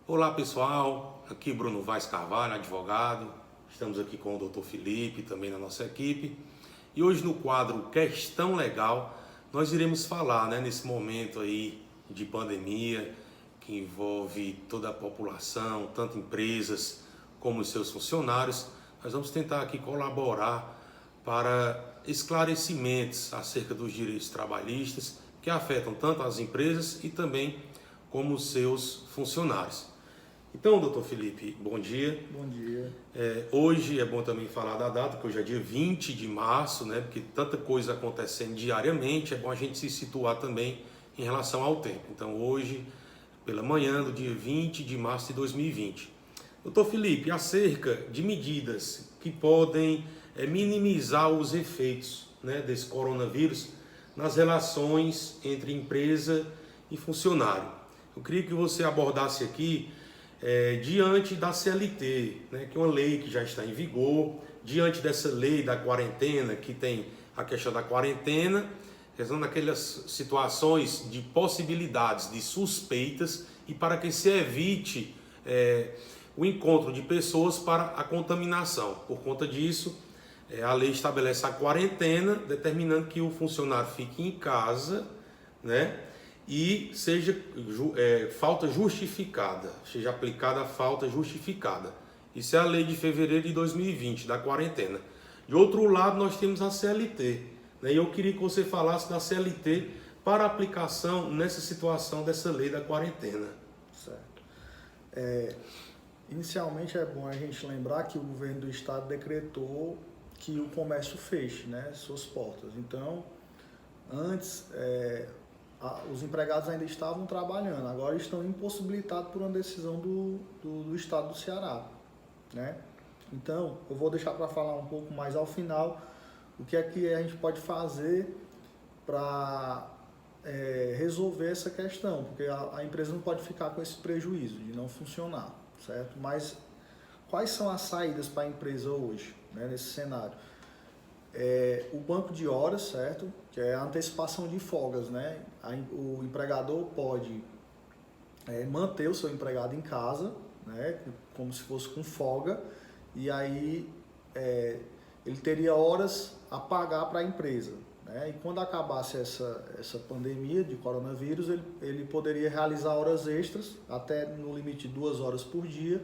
Olá pessoal, aqui Bruno Vaz Carvalho, advogado. Estamos aqui com o Dr. Felipe, também na nossa equipe. E hoje no quadro Questão Legal, nós iremos falar, nesse momento aí de pandemia, que envolve toda a população, tanto empresas como os seus funcionários. Nós vamos tentar aqui colaborar para esclarecimentos acerca dos direitos trabalhistas que afetam tanto as empresas e também como os seus funcionários. Então, doutor Felipe, bom dia. Bom dia. Hoje é bom também falar da data, que hoje é dia 20 de março, porque tanta coisa acontecendo diariamente, é bom a gente se situar também em relação ao tempo. Então, hoje, pela manhã do dia 20 de março de 2020. Doutor Felipe, acerca de medidas que podem minimizar os efeitos desse coronavírus nas relações entre empresa e funcionário. Eu queria que você abordasse aqui diante da CLT, que é uma lei que já está em vigor, diante dessa lei da quarentena, que tem a questão da quarentena, questão daquelas situações de possibilidades de suspeitas e para que se evite o encontro de pessoas para a contaminação. Por conta disso, a lei estabelece a quarentena, determinando que o funcionário fique em casa, e seja falta justificada, seja aplicada a falta justificada. Isso é a lei de fevereiro de 2020, da quarentena. De outro lado, nós temos a CLT, e eu queria que você falasse da CLT para aplicação nessa situação dessa lei da quarentena. Certo. Inicialmente é bom a gente lembrar que o governo do estado decretou que o comércio feche, suas portas. Então, antes os empregados ainda estavam trabalhando, agora estão impossibilitados por uma decisão do estado do Ceará, Então, eu vou deixar para falar um pouco mais ao final o que é que a gente pode fazer para resolver essa questão, porque a empresa não pode ficar com esse prejuízo de não funcionar, certo? Mas quais são as saídas para a empresa hoje, nesse cenário? O banco de horas, certo? Que é a antecipação de folgas, O empregador pode manter o seu empregado em casa, como se fosse com folga, e aí ele teria horas a pagar para a empresa, E quando acabasse essa pandemia de coronavírus, ele poderia realizar horas extras, até no limite de 2 horas por dia,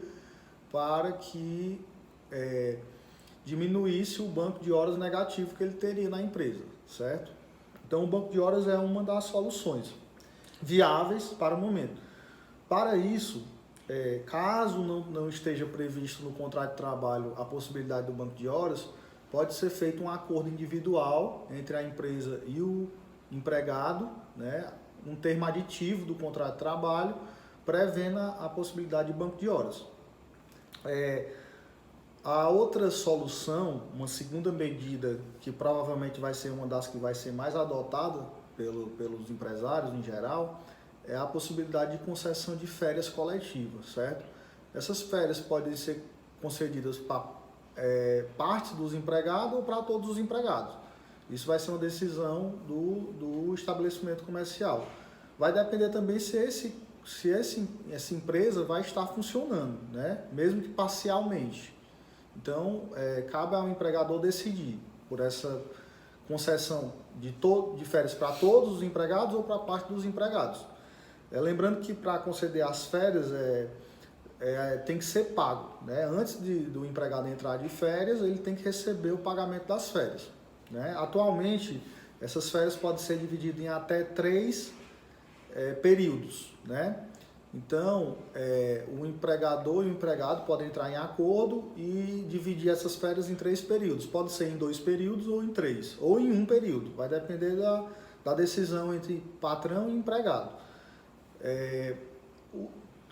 para que diminuísse o banco de horas negativo que ele teria na empresa, certo? Então, o banco de horas é uma das soluções viáveis para o momento. Para isso, caso não esteja previsto no contrato de trabalho a possibilidade do banco de horas, pode ser feito um acordo individual entre a empresa e o empregado, um termo aditivo do contrato de trabalho, prevendo a possibilidade de banco de horas. A outra solução, uma segunda medida, que provavelmente vai ser uma das que vai ser mais adotada pelos empresários em geral, é a possibilidade de concessão de férias coletivas, certo? Essas férias podem ser concedidas para parte dos empregados ou para todos os empregados. Isso vai ser uma decisão do estabelecimento comercial. Vai depender também se essa empresa vai estar funcionando, mesmo que parcialmente. Então, cabe ao empregador decidir por essa concessão de férias para todos os empregados ou para parte dos empregados. Lembrando que para conceder as férias tem que ser pago. Antes do empregado entrar de férias, ele tem que receber o pagamento das férias. Atualmente, essas férias podem ser divididas em até 3 períodos. Então, o empregador e o empregado podem entrar em acordo e dividir essas férias em 3 períodos. Pode ser em 2 períodos ou em 3, ou em 1 período. Vai depender da decisão entre patrão e empregado.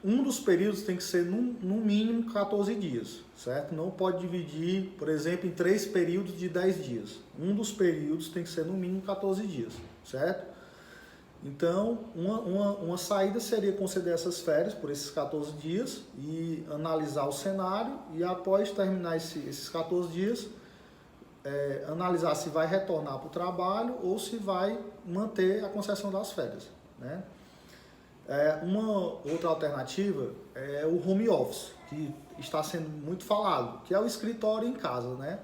Um dos períodos tem que ser no mínimo 14 dias, certo? Não pode dividir, por exemplo, em 3 períodos de 10 dias. Um dos períodos tem que ser no mínimo 14 dias, certo? Então, uma saída seria conceder essas férias por esses 14 dias e analisar o cenário e após terminar esses 14 dias, analisar se vai retornar para o trabalho ou se vai manter a concessão das férias, Uma outra alternativa é o home office, que está sendo muito falado, que é o escritório em casa, né?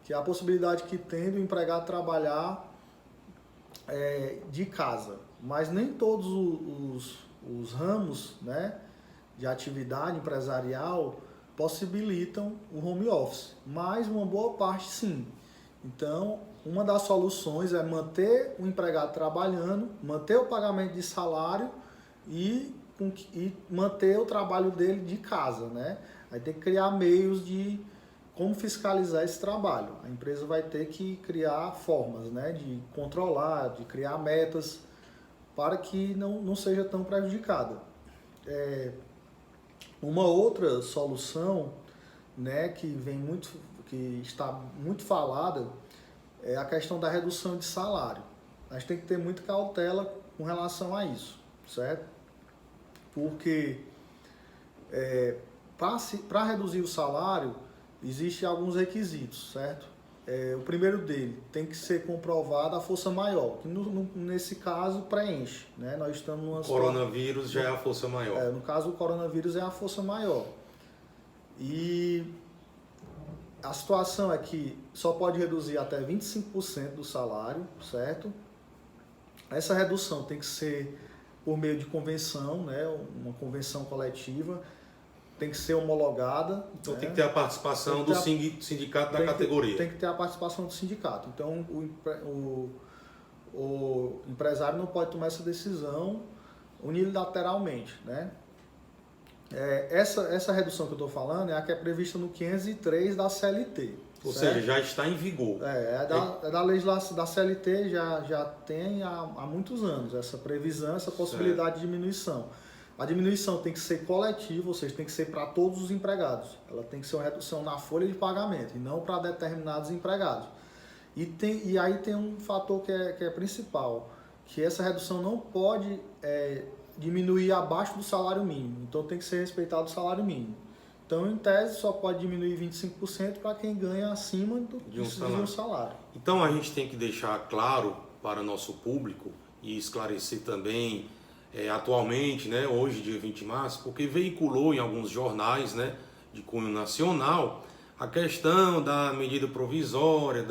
Que é a possibilidade que tem do empregado trabalhar de casa. Mas nem todos os ramos, né, de atividade empresarial possibilitam o home office, mas uma boa parte sim. Então, uma das soluções é manter o empregado trabalhando, manter o pagamento de salário e manter o trabalho dele de casa, né? Aí tem que criar meios de como fiscalizar esse trabalho. A empresa vai ter que criar formas, né, de controlar, de criar metas para que não seja tão prejudicada. Uma outra solução, né, que está muito falada é a questão da redução de salário. A gente tem que ter muita cautela com relação a isso, certo? Porque para reduzir o salário, existem alguns requisitos, certo? O primeiro dele tem que ser comprovada a força maior, que nesse caso preenche, né? Nós estamos numa coronavírus já é a força maior. No caso, o coronavírus é a força maior. E a situação é que só pode reduzir até 25% do salário, certo? Essa redução tem que ser por meio de convenção, né? Uma convenção coletiva, tem que ser homologada. Então, né? tem que ter a participação do sindicato da categoria. Tem que ter a participação do sindicato. Então, o empresário não pode tomar essa decisão unilateralmente, né? Essa redução que eu estou falando é a que é prevista no 503 da CLT. Ou certo? seja, já está em vigor. Da legislação da CLT já tem há muitos anos essa previsão, essa possibilidade de diminuição. A diminuição tem que ser coletiva, ou seja, tem que ser para todos os empregados. Ela tem que ser uma redução na folha de pagamento e não para determinados empregados. E aí tem um fator que é principal, que essa redução não pode diminuir abaixo do salário mínimo. Então tem que ser respeitado o salário mínimo. Então, em tese, só pode diminuir 25% para quem ganha acima de um salário. Então, a gente tem que deixar claro para nosso público e esclarecer também, atualmente, né, hoje, dia 20 de março, porque veiculou em alguns jornais, né, de cunho nacional a questão da medida provisória,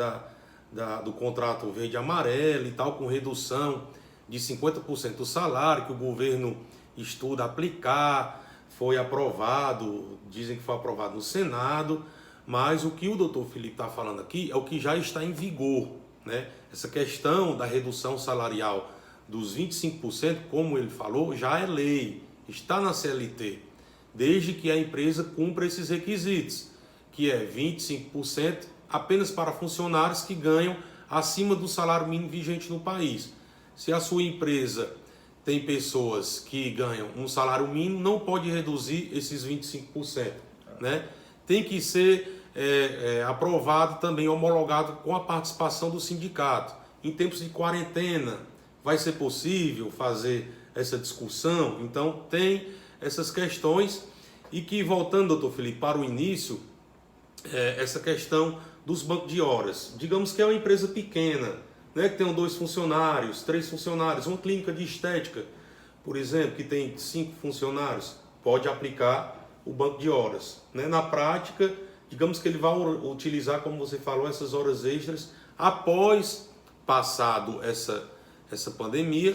do contrato verde e amarelo e tal, com redução de 50% do salário que o governo estuda aplicar. Foi aprovado, dizem que foi aprovado no Senado, mas o que o doutor Felipe está falando aqui é o que já está em vigor, né? Essa questão da redução salarial dos 25%, como ele falou, já é lei, está na CLT, desde que a empresa cumpra esses requisitos, que é 25% apenas para funcionários que ganham acima do salário mínimo vigente no país. Se a sua empresa tem pessoas que ganham um salário mínimo, não pode reduzir esses 25%, né? Tem que ser aprovado também, homologado com a participação do sindicato. Em tempos de quarentena, vai ser possível fazer essa discussão? Então, tem essas questões e que, voltando, doutor Felipe, para o início, essa questão dos bancos de horas. Digamos que é uma empresa pequena, né, que tem 2 funcionários, 3 funcionários, uma clínica de estética, por exemplo, que tem 5 funcionários, pode aplicar o banco de horas. Né? Na prática, digamos que ele vai utilizar, como você falou, essas horas extras após passado essa pandemia,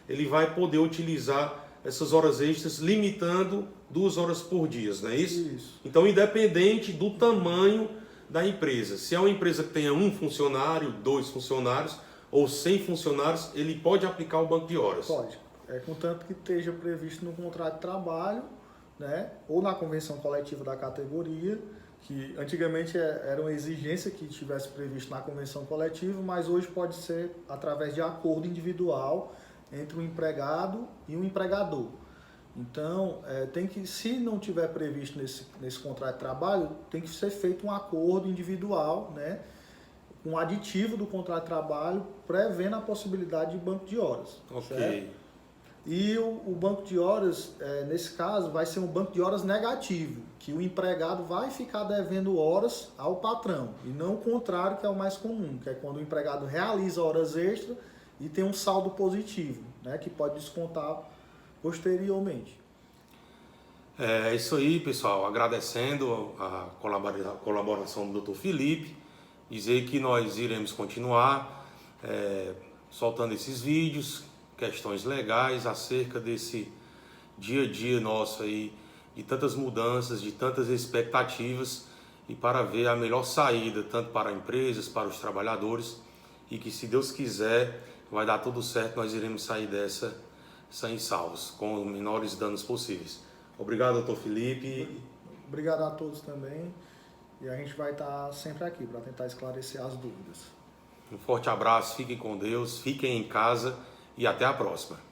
ele vai poder utilizar essas horas extras limitando 2 horas por dia, não é isso? Isso. Então, independente do tamanho da empresa. Se é uma empresa que tenha 1 funcionário, 2 funcionários ou 100 funcionários, ele pode aplicar o banco de horas. Pode. Contanto que esteja previsto no contrato de trabalho, né, ou na convenção coletiva da categoria, que antigamente era uma exigência que estivesse previsto na convenção coletiva, mas hoje pode ser através de acordo individual entre o empregado e o empregador. Então, se não tiver previsto nesse contrato de trabalho, tem que ser feito um acordo individual, né, um aditivo do contrato de trabalho, prevendo a possibilidade de banco de horas. Ok. Certo? E o banco de horas, nesse caso, vai ser um banco de horas negativo, que o empregado vai ficar devendo horas ao patrão, e não o contrário, que é o mais comum, que é quando o empregado realiza horas extras e tem um saldo positivo, né, que pode descontar posteriormente. É isso aí, pessoal. Agradecendo a colaboração do Dr. Felipe, dizer que nós iremos continuar soltando esses vídeos, questões legais acerca desse dia a dia nosso aí, de tantas mudanças, de tantas expectativas, e para ver a melhor saída, tanto para empresas, para os trabalhadores, e que, se Deus quiser, vai dar tudo certo, nós iremos sair dessa sem salvos, com os menores danos possíveis. Obrigado, doutor Felipe. Obrigado a todos também, e a gente vai estar sempre aqui para tentar esclarecer as dúvidas. Um forte abraço, fiquem com Deus, fiquem em casa e até a próxima.